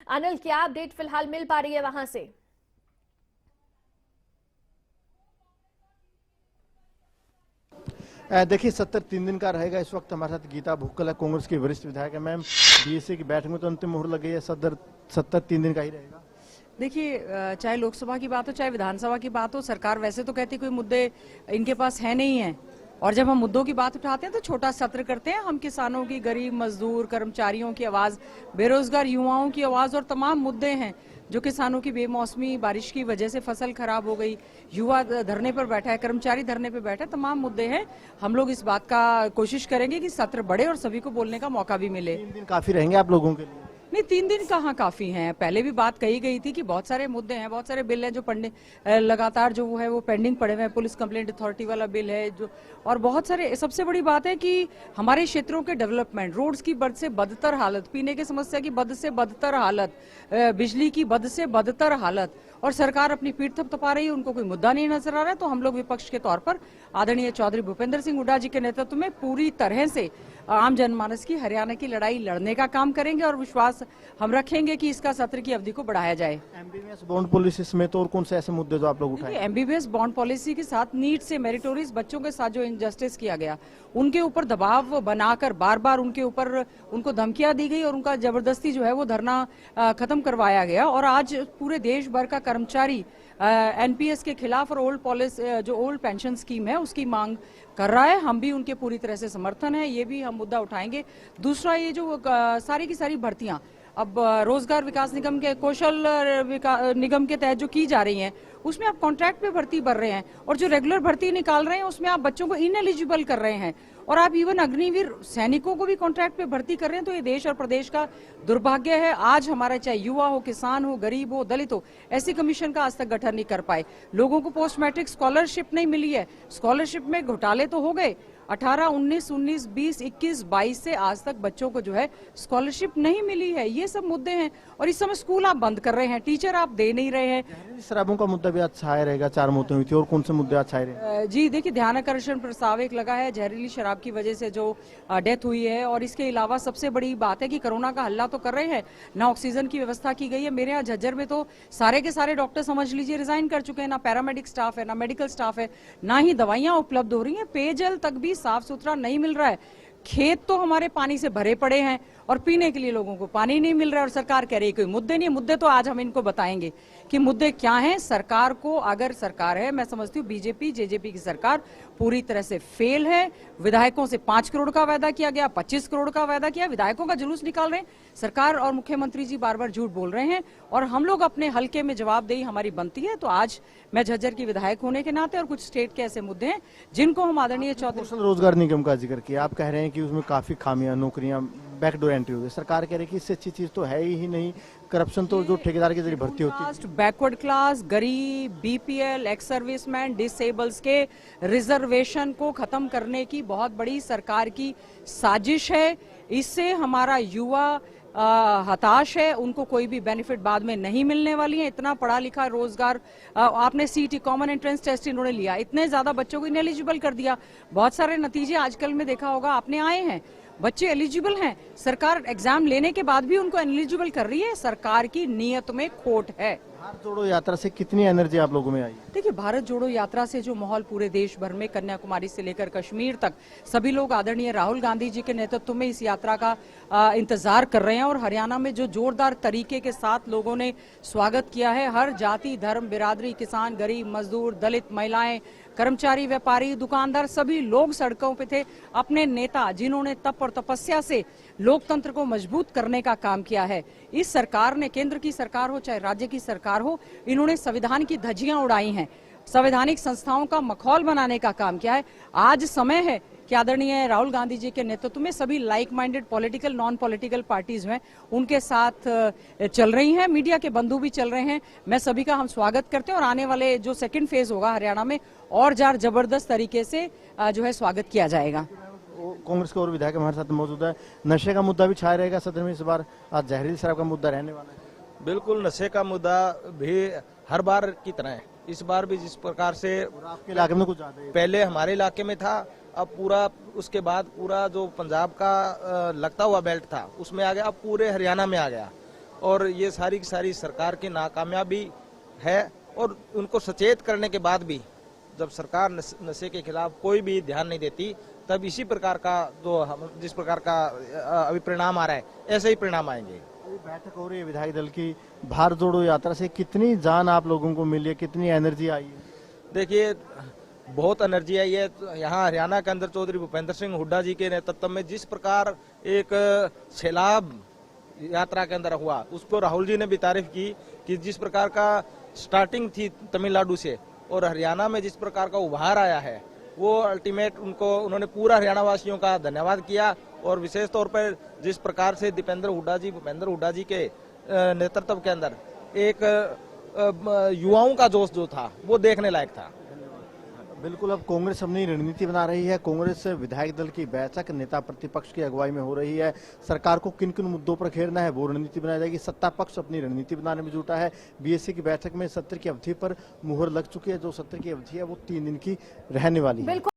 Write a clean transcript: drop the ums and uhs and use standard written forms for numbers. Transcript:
अनिल, क्या अपडेट फिलहाल मिल पा रही है वहां से? देखिए, सत्र 3 दिन का रहेगा। इस वक्त हमारे साथ गीता भुक्कल है, कांग्रेस की वरिष्ठ विधायक है। मैम, बीएससी की बैठक में तो अंतिम मुहर लग गई है, सत्र 3 दिन का ही रहेगा। देखिए, चाहे लोकसभा की बात हो चाहे विधानसभा की बात हो, सरकार वैसे तो कहती कोई मुद्दे इनके पास है नहीं है, और जब हम मुद्दों की बात उठाते हैं तो छोटा सत्र करते हैं। हम किसानों की, गरीब मजदूर, कर्मचारियों की आवाज, बेरोजगार युवाओं की आवाज और तमाम मुद्दे हैं जो किसानों की बेमौसमी बारिश की वजह से फसल खराब हो गई, युवा धरने पर बैठा है, कर्मचारी धरने पर बैठा है, तमाम मुद्दे हैं। हम लोग इस बात का कोशिश करेंगे कि सत्र बढ़े और सभी को बोलने का मौका भी मिले। 3 दिन काफी रहेंगे आप लोगों के लिए? नहीं, 3 दिन कहाँ काफी हैं। पहले भी बात कही गई थी कि बहुत सारे मुद्दे हैं, बहुत सारे बिल हैं जो लगातार जो है वो पेंडिंग पड़े हुए हैं। पुलिस कंप्लेंट अथॉरिटी वाला बिल है जो, और बहुत सारे। सबसे बड़ी बात है कि हमारे क्षेत्रों के डेवलपमेंट, रोड्स की बद से बदतर हालत, पीने की समस्या की बद से बदतर हालत, बिजली की बद से बदतर हालत, और सरकार अपनी पीठ थपथपा रही है, उनको कोई मुद्दा नहीं नजर आ रहा है। तो हम लोग विपक्ष के तौर पर आदरणीय चौधरी भूपेंद्र सिंह हुड्डा जी के नेतृत्व में पूरी तरह से आम जनमानस की, हरियाणा की लड़ाई लड़ने का काम करेंगे और विश्वास हम रखेंगे कि इसका सत्र की अवधि को बढ़ाया जाए। एमबीबीएस बॉन्ड पॉलिसी में तो और कौन से ऐसे मुद्दे जो आप लोग उठाए? एमबीबीएस बॉन्ड पॉलिसी के साथ नीट से मेरिटोरियस बच्चों के साथ जो इनजस्टिस किया गया, उनके ऊपर दबाव बनाकर बार बार उनके ऊपर उनको धमकियां दी गई और उनका जबरदस्ती जो है वो धरना खत्म करवाया गया। और आज पूरे देश भर का कर्मचारी एनपीएस के खिलाफ और ओल्ड पेंशन स्कीम है उसकी मांग कर रहा है। हम भी उनके पूरी तरह से समर्थन है, ये भी हम मुद्दा उठाएंगे। दूसरा, ये जो सारी की सारी भर्तियां अब रोजगार विकास निगम के, कौशल निगम के तहत जो की जा रही हैं, उसमें आप कॉन्ट्रैक्ट पे भर्ती भर रहे हैं, और जो रेगुलर भर्ती निकाल रहे हैं उसमें आप बच्चों को इनएलिजिबल कर रहे हैं, और आप इवन अग्निवीर सैनिकों को भी कॉन्ट्रैक्ट पे भर्ती कर रहे हैं। तो ये देश और प्रदेश का दुर्भाग्य है। आज हमारा चाहे युवा हो, किसान हो, गरीब हो, दलित हो, ऐसी कमीशन का आज तक गठन नहीं कर पाए। लोगों को पोस्ट मैट्रिक स्कॉलरशिप नहीं मिली है। स्कॉलरशिप में घोटाले तो हो गए, 18, 19, 19, 20, 21, 22 से आज तक बच्चों को जो है स्कॉलरशिप नहीं मिली है। ये सब मुद्दे हैं, और इस समय स्कूल आप बंद कर रहे हैं, टीचर आप दे नहीं रहे हैं। शराबों का मुद्दा भी आज छाया रहेगा, 4 मौतें हुई थी, और कौन से मुद्दे आज छाए रहे? जी देखिए, ध्यानाकर्षण प्रस्ताव एक लगा है, जहरीली शराब की वजह से जो डेथ हुई है, और इसके अलावा सबसे बड़ी बात है कि कोरोना का हल्ला तो कर रहे हैं ना, ऑक्सीजन की व्यवस्था की गई है। मेरे यहाँ झज्जर में तो सारे के सारे डॉक्टर समझ लीजिए रिजाइन कर चुके हैं, ना पैरामेडिक स्टाफ है, ना मेडिकल स्टाफ है, ना ही दवाइयां उपलब्ध हो रही हैं, पेयजल तक भी साफ सुथरा नहीं मिल रहा है। खेत तो हमारे पानी से भरे पड़े हैं और पीने के लिए लोगों को पानी नहीं मिल रहा है, और सरकार कह रही है कोई मुद्दे नहीं। मुद्दे तो आज हम इनको बताएंगे कि मुद्दे क्या हैं। सरकार को, अगर सरकार है, मैं समझती हूँ बीजेपी जेजेपी की सरकार पूरी तरह से फेल है। विधायकों से 5 करोड़ का वादा किया गया, 25 करोड़ का वादा किया, विधायकों का जुलूस निकाल रहे हैं। सरकार और मुख्यमंत्री जी बार बार झूठ बोल रहे हैं, और हम लोग अपने हल्के में जवाबदेही हमारी बनती है। तो आज मैं झज्जर की विधायक होने के नाते, और कुछ स्टेट के ऐसे मुद्दे हैं जिनको हम आदरणीय चौधरी रोजगार निगम का जिक्र किया, आप कह रहे हैं कि उसमें काफी खामियां, नौकरियां बैकडोर एंट्री हो गई। सरकार कह रही है कि इससे अच्छी चीज तो है ही नहीं, करप्शन तो जो ठेकेदार के जरिए भर्ती होती है। बैकवर्ड क्लास, गरीब, बीपीएल, एक्स सर्विसमैन, डिसेबल्स के रिजर्वेशन को खत्म करने की बहुत बड़ी सरकार की साजिश है। इससे हमारा युवा हताश है, उनको कोई भी बेनिफिट बाद में नहीं मिलने वाली है। इतना पढ़ा लिखा रोजगार, आपने सीटी कॉमन एंट्रेंस टेस्ट इन्होंने लिया, इतने ज्यादा बच्चों को इनएलिजिबल कर दिया। बहुत सारे नतीजे आजकल में देखा होगा आपने आए हैं, बच्चे एलिजिबल हैं, सरकार एग्जाम लेने के बाद भी उनको एलिजिबल कर रही है। सरकार की नीयत में खोट है। भारत जोड़ो यात्रा से कितनी एनर्जी आप लोगों में आई? देखिए, भारत जोड़ो यात्रा से जो माहौल पूरे देश भर में, कन्याकुमारी से लेकर कश्मीर तक, सभी लोग आदरणीय राहुल गांधी जी के नेतृत्व में इस यात्रा का इंतजार कर रहे हैं, और हरियाणा में जो जोरदार तरीके के साथ लोगों ने स्वागत किया है, हर जाति, धर्म, बिरादरी, किसान, गरीब, मजदूर, दलित, महिलाएं, कर्मचारी, व्यापारी, दुकानदार, सभी लोग सड़कों पे थे। अपने नेता जिन्होंने तप और तपस्या से लोकतंत्र को मजबूत करने का काम किया है। इस सरकार ने, केंद्र की सरकार हो चाहे राज्य की सरकार हो, इन्होंने संविधान की धज्जियां उड़ाई हैं, संवैधानिक संस्थाओं का मखौल बनाने का काम किया है। आज समय है कि आदरणीय राहुल गांधी जी के नेतृत्व में सभी like minded political, non political parties हैं, उनके साथ चल रही हैं, मीडिया के बंधु भी चल रहे हैं। मैं सभी का हम स्वागत करते हैं, और आने वाले जो सेकंड फेज होगा हरियाणा में, और जबरदस्त तरीके से जो है स्वागत किया जाएगा। कांग्रेस के और विधायक हमारे साथ मौजूद है। नशे का मुद्दा भी छाया रहेगा सदन में इस बार, आज जहरीली शराब का मुद्दा रहने वाला है। बिल्कुल, नशे का मुद्दा भी हर बार की तरह है, इस बार भी जिस प्रकार से आपके इलाके में कुछ ज्यादा पहले हमारे इलाके में था, अब पूरा उसके बाद पूरा जो पंजाब का लगता हुआ बेल्ट था उसमें आ गया, अब पूरे हरियाणा में आ गया। और ये सारी की सारी सरकार की नाकामयाबी है। और उनको सचेत करने के बाद भी जब सरकार नशे के खिलाफ कोई भी ध्यान नहीं देती, तब इसी प्रकार का जिस प्रकार का अभी परिणाम आ रहा है, ऐसे ही परिणाम आएंगे। अभी बैठक हो रही है विधायक दल की, भारत जोड़ो यात्रा से कितनी जान आप लोगों को मिली है, कितनी एनर्जी आई है? देखिए, बहुत एनर्जी आई है। यहाँ हरियाणा के अंदर चौधरी भूपेंद्र सिंह हुड्डा जी के नेतृत्व में जिस प्रकार एक सैलाब यात्रा के अंदर हुआ, उसको राहुल जी ने भी तारीफ की कि जिस प्रकार का स्टार्टिंग थी तमिलनाडु से और हरियाणा में जिस प्रकार का उभार आया है, वो अल्टीमेट उन्होंने पूरा हरियाणा वासियों का धन्यवाद किया। और विशेष तौर पर जिस प्रकार से भूपेंद्र हुड्डा जी के नेतृत्व के अंदर एक युवाओं का जोश जो था, वो देखने लायक था। बिल्कुल, अब कांग्रेस अपनी रणनीति बना रही है। कांग्रेस विधायक दल की बैठक नेता प्रतिपक्ष की अगुवाई में हो रही है। सरकार को किन किन मुद्दों पर घेरना है, वो रणनीति बनाई जाएगी। सत्ता पक्ष अपनी रणनीति बनाने में जुटा है। बीएससी की बैठक में सत्र की अवधि पर मुहर लग चुकी है। जो सत्र की अवधि है वो 3 दिन की रहने वाली है।